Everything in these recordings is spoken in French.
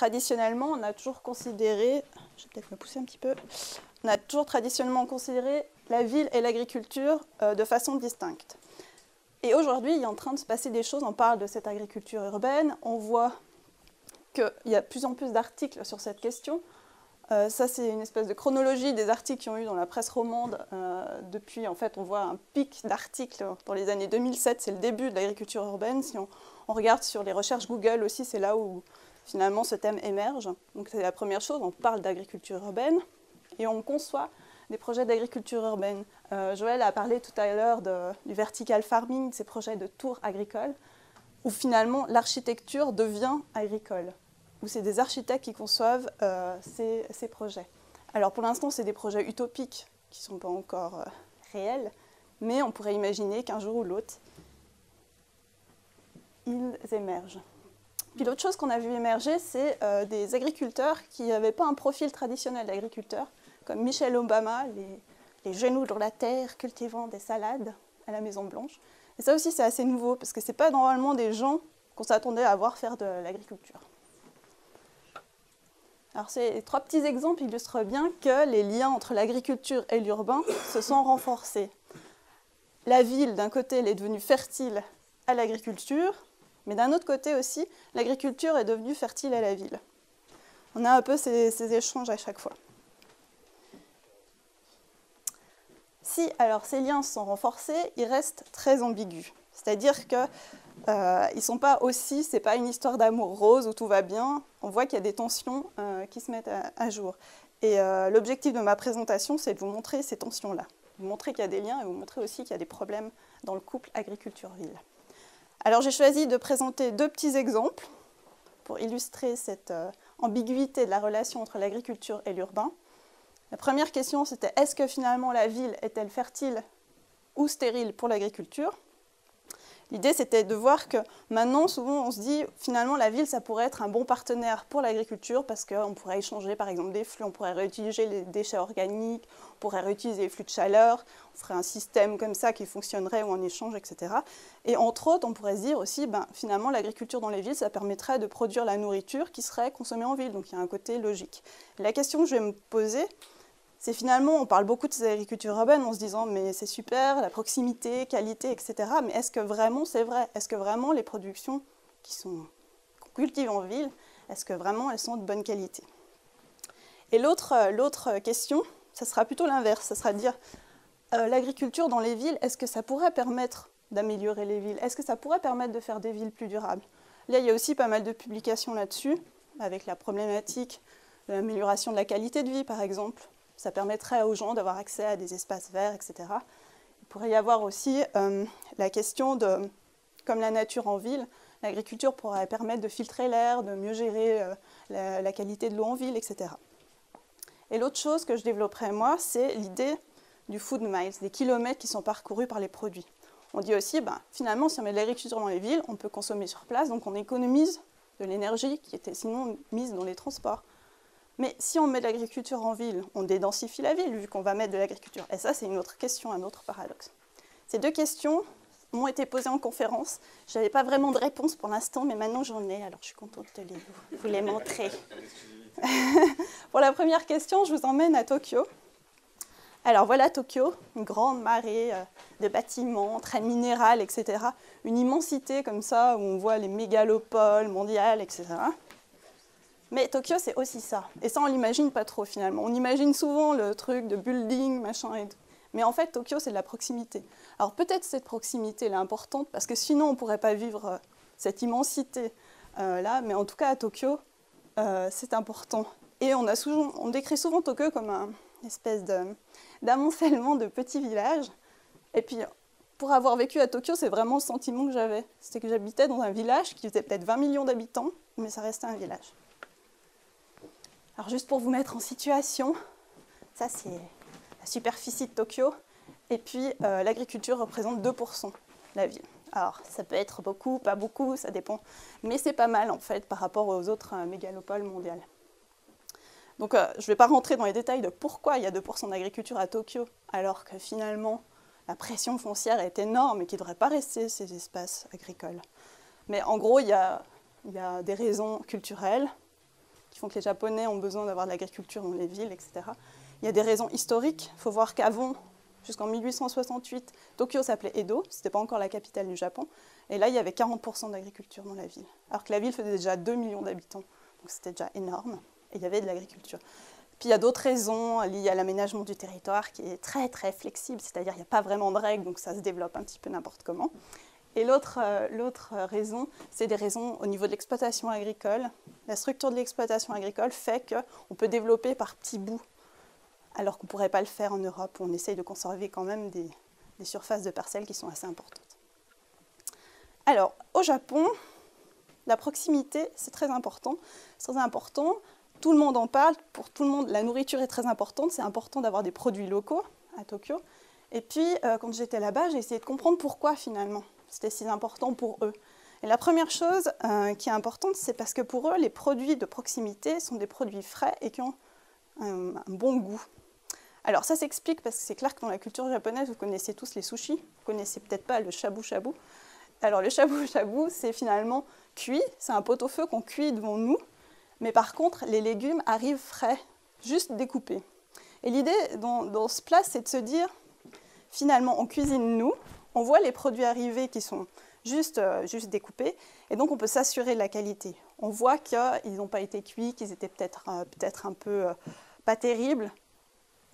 traditionnellement, on a toujours considéré, je vais peut-être me pousser un petit peu, on a toujours traditionnellement considéré la ville et l'agriculture de façon distincte. Et aujourd'hui, il est en train de se passer des choses, on parle de cette agriculture urbaine, on voit qu'il y a de plus en plus d'articles sur cette question. Ça, c'est une espèce de chronologie des articles qui ont eu dans la presse romande. Depuis, en fait, on voit un pic d'articles dans les années 2007, c'est le début de l'agriculture urbaine. Si on regarde sur les recherches Google aussi, c'est là où finalement ce thème émerge. Donc c'est la première chose, on parle d'agriculture urbaine et on conçoit des projets d'agriculture urbaine. Joël a parlé tout à l'heure du vertical farming, de ces projets de tours agricoles, où finalement l'architecture devient agricole, où c'est des architectes qui conçoivent ces projets. Alors pour l'instant, c'est des projets utopiques qui ne sont pas encore réels, mais on pourrait imaginer qu'un jour ou l'autre, ils émergent. Puis l'autre chose qu'on a vu émerger, c'est des agriculteurs qui n'avaient pas un profil traditionnel d'agriculteur, comme Michelle Obama, les genoux dans la terre, cultivant des salades à la Maison Blanche. Et ça aussi, c'est assez nouveau, parce que ce n'est pas normalement des gens qu'on s'attendait à voir faire de l'agriculture. Alors ces trois petits exemples illustrent bien que les liens entre l'agriculture et l'urbain se sont renforcés. La ville, d'un côté, elle est devenue fertile à l'agriculture, mais d'un autre côté aussi, l'agriculture est devenue fertile à la ville. On a un peu ces échanges à chaque fois. Si alors ces liens sont renforcés, ils restent très ambigus. C'est-à-dire que ils sont pas aussi, c'est pas une histoire d'amour rose où tout va bien. On voit qu'il y a des tensions qui se mettent à jour. Et l'objectif de ma présentation, c'est de vous montrer ces tensions-là. Vous montrer qu'il y a des liens et vous montrer aussi qu'il y a des problèmes dans le couple agriculture-ville. Alors j'ai choisi de présenter deux petits exemples pour illustrer cette ambiguïté de la relation entre l'agriculture et l'urbain. La première question, c'était est-ce que finalement la ville est-elle fertile ou stérile pour l'agriculture ? L'idée, c'était de voir que maintenant, souvent, on se dit finalement la ville, ça pourrait être un bon partenaire pour l'agriculture parce qu'on pourrait échanger par exemple des flux, on pourrait réutiliser les déchets organiques, on pourrait réutiliser les flux de chaleur, on ferait un système comme ça qui fonctionnerait ou en échange, etc. Et entre autres, on pourrait se dire aussi, finalement, l'agriculture dans les villes, ça permettrait de produire la nourriture qui serait consommée en ville, donc il y a un côté logique. Et la question que je vais me poser, c'est finalement, on parle beaucoup de ces agricultures urbaines en se disant mais c'est super, la proximité, qualité, etc. Mais est-ce que vraiment c'est vrai? Est-ce que vraiment les productions qu'on cultive en ville, est-ce que vraiment elles sont de bonne qualité? Et l'autre question, ça sera plutôt l'inverse, ça sera de dire l'agriculture dans les villes, est-ce que ça pourrait permettre d'améliorer les villes? Est-ce que ça pourrait permettre de faire des villes plus durables? Là, il y a aussi pas mal de publications là-dessus, avec la problématique de l'amélioration de la qualité de vie, par exemple. Ça permettrait aux gens d'avoir accès à des espaces verts, etc. Il pourrait y avoir aussi la question de, comme la nature en ville, l'agriculture pourrait permettre de filtrer l'air, de mieux gérer la qualité de l'eau en ville, etc. Et l'autre chose que je développerai moi, c'est l'idée du food miles, des kilomètres qui sont parcourus par les produits. On dit aussi, finalement, si on met de l'agriculture dans les villes, on peut consommer sur place, donc on économise de l'énergie qui était sinon mise dans les transports. Mais si on met de l'agriculture en ville, on dédensifie la ville, vu qu'on va mettre de l'agriculture. Et ça, c'est une autre question, un autre paradoxe. Ces deux questions m'ont été posées en conférence. Je n'avais pas vraiment de réponse pour l'instant, mais maintenant j'en ai, alors je suis contente de vous les montrer. Pour la première question, je vous emmène à Tokyo. Alors voilà Tokyo, une grande marée de bâtiments, très minérales, etc. Une immensité comme ça, où on voit les mégalopoles mondiales, etc. Mais Tokyo, c'est aussi ça. Et ça, on ne l'imagine pas trop, finalement. On imagine souvent le truc de building, machin et tout. Mais en fait, Tokyo, c'est de la proximité. Alors peut-être cette proximité, elle est importante, parce que sinon, on ne pourrait pas vivre cette immensité là. Mais en tout cas, à Tokyo, c'est important. Et on décrit souvent Tokyo comme une espèce d'amoncellement de petits villages. Et puis, pour avoir vécu à Tokyo, c'est vraiment le sentiment que j'avais. C'était que j'habitais dans un village qui faisait peut-être 20 millions d'habitants, mais ça restait un village. Alors juste pour vous mettre en situation, ça c'est la superficie de Tokyo, et puis l'agriculture représente 2% de la ville. Alors ça peut être beaucoup, pas beaucoup, ça dépend, mais c'est pas mal en fait par rapport aux autres mégalopoles mondiales. Donc je ne vais pas rentrer dans les détails de pourquoi il y a 2% d'agriculture à Tokyo, alors que finalement la pression foncière est énorme et qu'il ne devrait pas rester ces espaces agricoles. Mais en gros, il y a des raisons culturelles, qui font que les Japonais ont besoin d'avoir de l'agriculture dans les villes, etc. Il y a des raisons historiques. Il faut voir qu'avant, jusqu'en 1868, Tokyo s'appelait Edo, ce n'était pas encore la capitale du Japon, et là, il y avait 40% d'agriculture dans la ville, alors que la ville faisait déjà 2 millions d'habitants, donc c'était déjà énorme, et il y avait de l'agriculture. Puis il y a d'autres raisons liées à l'aménagement du territoire qui est très très flexible, c'est-à-dire qu'il n'y a pas vraiment de règles, donc ça se développe un petit peu n'importe comment. Et l'autre raison, c'est des raisons au niveau de l'exploitation agricole. La structure de l'exploitation agricole fait qu'on peut développer par petits bouts, alors qu'on ne pourrait pas le faire en Europe, où on essaye de conserver quand même des surfaces de parcelles qui sont assez importantes. Alors, au Japon, la proximité, c'est très important. C'est très important. Tout le monde en parle. Pour tout le monde, la nourriture est très importante. C'est important d'avoir des produits locaux à Tokyo. Et puis, quand j'étais là-bas, j'ai essayé de comprendre pourquoi, finalement, c'était si important pour eux. Et la première chose qui est importante, c'est parce que pour eux, les produits de proximité sont des produits frais et qui ont un bon goût. Alors, ça s'explique parce que c'est clair que dans la culture japonaise, vous connaissez tous les sushis. Vous ne connaissez peut-être pas le shabu-shabu. Alors, le shabu-shabu, c'est finalement cuit. C'est un pot-au-feu qu'on cuit devant nous. Mais par contre, les légumes arrivent frais, juste découpés. Et l'idée dans ce plat, c'est de se dire, finalement, on cuisine nous, on voit les produits arriver qui sont juste découpés, et donc on peut s'assurer de la qualité. On voit qu'ils n'ont pas été cuits, qu'ils étaient peut-être un peu pas terribles.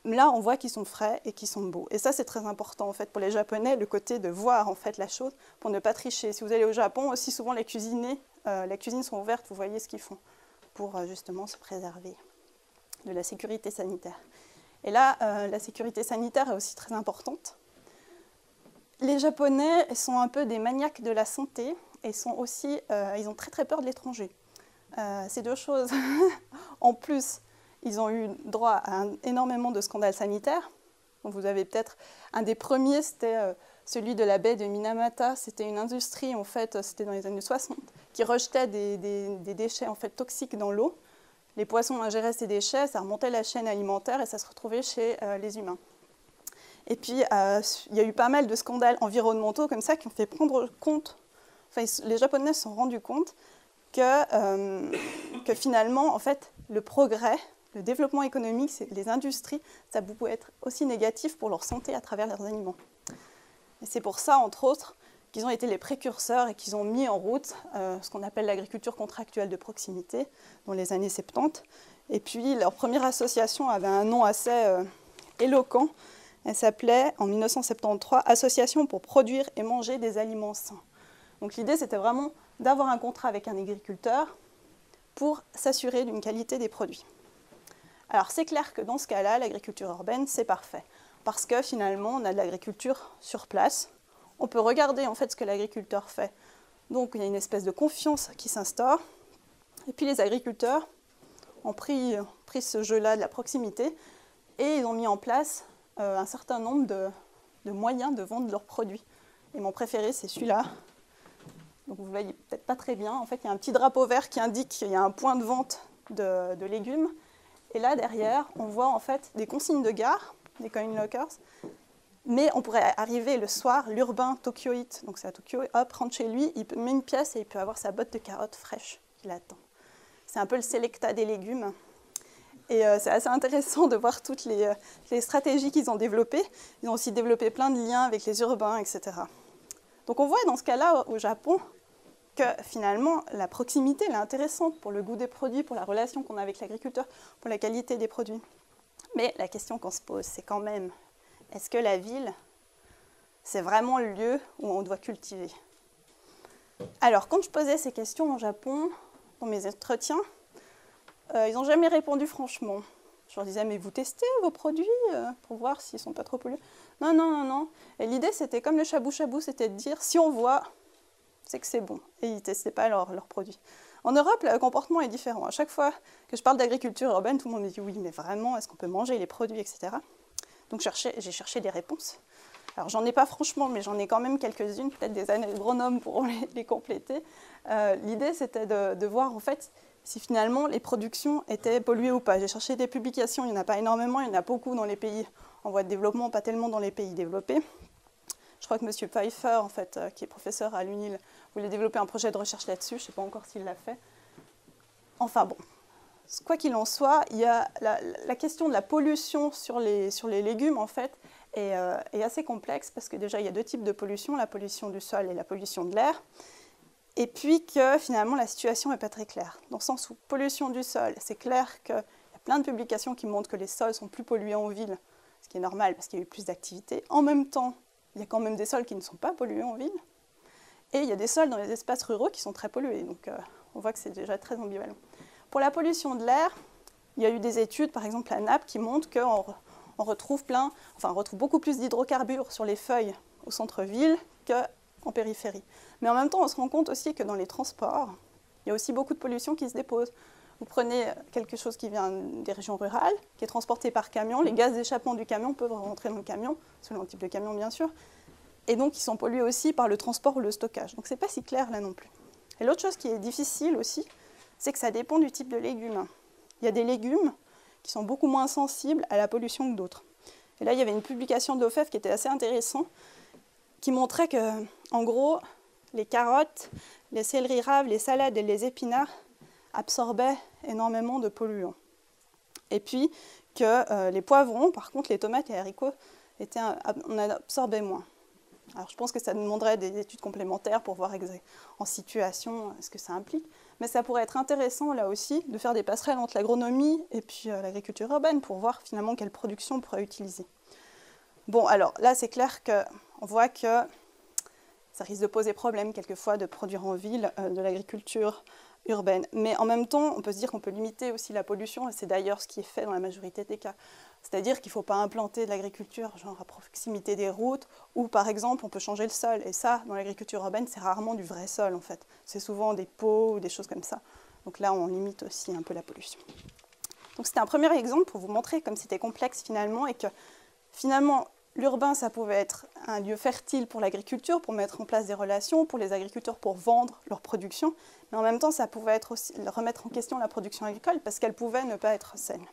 Là, on voit qu'ils sont frais et qu'ils sont beaux. Et ça, c'est très important, en fait, pour les Japonais, le côté de voir, en fait, la chose pour ne pas tricher. Si vous allez au Japon, aussi souvent, les cuisines sont ouvertes, vous voyez ce qu'ils font pour justement se préserver de la sécurité sanitaire. Et là, la sécurité sanitaire est aussi très importante. Les Japonais sont un peu des maniaques de la santé et ils ont très très peur de l'étranger. Ces deux choses, en plus, ils ont eu droit à énormément de scandales sanitaires. Donc vous avez peut-être un des premiers, c'était celui de la baie de Minamata. C'était une industrie, en fait, c'était dans les années 60, qui rejetait des déchets en fait, toxiques dans l'eau. Les poissons ingéraient ces déchets, ça remontait la chaîne alimentaire et ça se retrouvait chez les humains. Et puis, il y a eu pas mal de scandales environnementaux comme ça qui ont fait prendre compte, enfin, les Japonais se sont rendus compte que finalement, en fait, le progrès, le développement économique, les industries, ça pouvait être aussi négatif pour leur santé à travers leurs aliments. Et c'est pour ça, entre autres, qu'ils ont été les précurseurs et qu'ils ont mis en route ce qu'on appelle l'agriculture contractuelle de proximité dans les années 70. Et puis, leur première association avait un nom assez éloquent. Elle s'appelait, en 1973, Association pour produire et manger des aliments sains. Donc l'idée, c'était vraiment d'avoir un contrat avec un agriculteur pour s'assurer d'une qualité des produits. Alors c'est clair que dans ce cas-là, l'agriculture urbaine, c'est parfait. Parce que finalement, on a de l'agriculture sur place. On peut regarder en fait ce que l'agriculteur fait. Donc il y a une espèce de confiance qui s'instaure. Et puis les agriculteurs ont pris ce jeu-là de la proximité et ils ont mis en place un certain nombre de moyens de vendre leurs produits. Et mon préféré, c'est celui-là. Donc vous ne voyez peut-être pas très bien. En fait, il y a un petit drapeau vert qui indique qu'il y a un point de vente de légumes. Et là, derrière, on voit en fait des consignes de gare, des coin lockers. Mais on pourrait arriver le soir, l'urbain tokyoïte, donc c'est à Tokyo, hop, rentre chez lui, il met une pièce et il peut avoir sa botte de carottes fraîches qui l'attend. C'est un peu le Selecta des légumes. Et c'est assez intéressant de voir toutes les stratégies qu'ils ont développées. Ils ont aussi développé plein de liens avec les urbains, etc. Donc on voit dans ce cas-là au Japon que finalement la proximité elle est intéressante pour le goût des produits, pour la relation qu'on a avec l'agriculteur, pour la qualité des produits. Mais la question qu'on se pose, c'est quand même, est-ce que la ville, c'est vraiment le lieu où on doit cultiver? Alors quand je posais ces questions au Japon, dans mes entretiens, ils n'ont jamais répondu franchement. Je leur disais, mais vous testez vos produits pour voir s'ils ne sont pas trop pollués? Non, non, non, non. Et l'idée, c'était comme le shabu-shabu, c'était de dire, si on voit, c'est que c'est bon. Et ils ne testaient pas leurs produits. En Europe, le comportement est différent. À chaque fois que je parle d'agriculture urbaine, tout le monde me dit, oui, mais vraiment, est-ce qu'on peut manger les produits, etc. Donc j'ai cherché des réponses. Alors j'en ai pas franchement, mais j'en ai quand même quelques-unes, peut-être des agronomes pourront les compléter. L'idée, c'était de voir, en fait, si finalement les productions étaient polluées ou pas. J'ai cherché des publications, il n'y en a pas énormément, il y en a beaucoup dans les pays en voie de développement, pas tellement dans les pays développés. Je crois que M. Pfeiffer, en fait, qui est professeur à l'UNIL, voulait développer un projet de recherche là-dessus, je ne sais pas encore s'il l'a fait. Enfin bon, quoi qu'il en soit, il y a la question de la pollution sur les légumes, en fait, est assez complexe, parce que déjà, il y a deux types de pollution, la pollution du sol et la pollution de l'air, et puis que finalement, la situation n'est pas très claire. Dans le sens où pollution du sol, c'est clair qu'il y a plein de publications qui montrent que les sols sont plus pollués en ville, ce qui est normal, parce qu'il y a eu plus d'activité. En même temps, il y a quand même des sols qui ne sont pas pollués en ville, et il y a des sols dans les espaces ruraux qui sont très pollués, donc on voit que c'est déjà très ambivalent. Pour la pollution de l'air, il y a eu des études, par exemple à Naples, qui montrent qu'on retrouve beaucoup plus d'hydrocarbures sur les feuilles au centre-ville qu'en périphérie. Mais en même temps, on se rend compte aussi que dans les transports, il y a aussi beaucoup de pollution qui se dépose. Vous prenez quelque chose qui vient des régions rurales, qui est transporté par camion, les gaz d'échappement du camion peuvent rentrer dans le camion, selon le type de camion bien sûr, et donc ils sont pollués aussi par le transport ou le stockage. Donc c'est pas si clair là non plus. Et l'autre chose qui est difficile aussi, c'est que ça dépend du type de légumes. Il y a des légumes qui sont beaucoup moins sensibles à la pollution que d'autres. Et là, il y avait une publication de l'OFEV qui était assez intéressante, qui montrait que, en gros, les carottes, les céleris raves, les salades et les épinards absorbaient énormément de polluants. Et puis que les poivrons, par contre, les tomates et les haricots, on en absorbait moins. Alors je pense que ça demanderait des études complémentaires pour voir en situation ce que ça implique. Mais ça pourrait être intéressant là aussi de faire des passerelles entre l'agronomie et puis l'agriculture urbaine pour voir finalement quelle production on pourrait utiliser. Bon, alors là c'est clair qu'on voit que ça risque de poser problème quelquefois de produire en ville de l'agriculture urbaine. Mais en même temps, on peut se dire qu'on peut limiter aussi la pollution, et c'est d'ailleurs ce qui est fait dans la majorité des cas. C'est-à-dire qu'il ne faut pas implanter de l'agriculture genre à proximité des routes, ou par exemple on peut changer le sol. Et ça, dans l'agriculture urbaine, c'est rarement du vrai sol en fait. C'est souvent des pots ou des choses comme ça. Donc là, on limite aussi un peu la pollution. Donc c'était un premier exemple pour vous montrer comme c'était complexe finalement, et que finalement, l'urbain, ça pouvait être un lieu fertile pour l'agriculture, pour mettre en place des relations, pour les agriculteurs pour vendre leur production, mais en même temps, ça pouvait être aussi remettre en question la production agricole parce qu'elle pouvait ne pas être saine.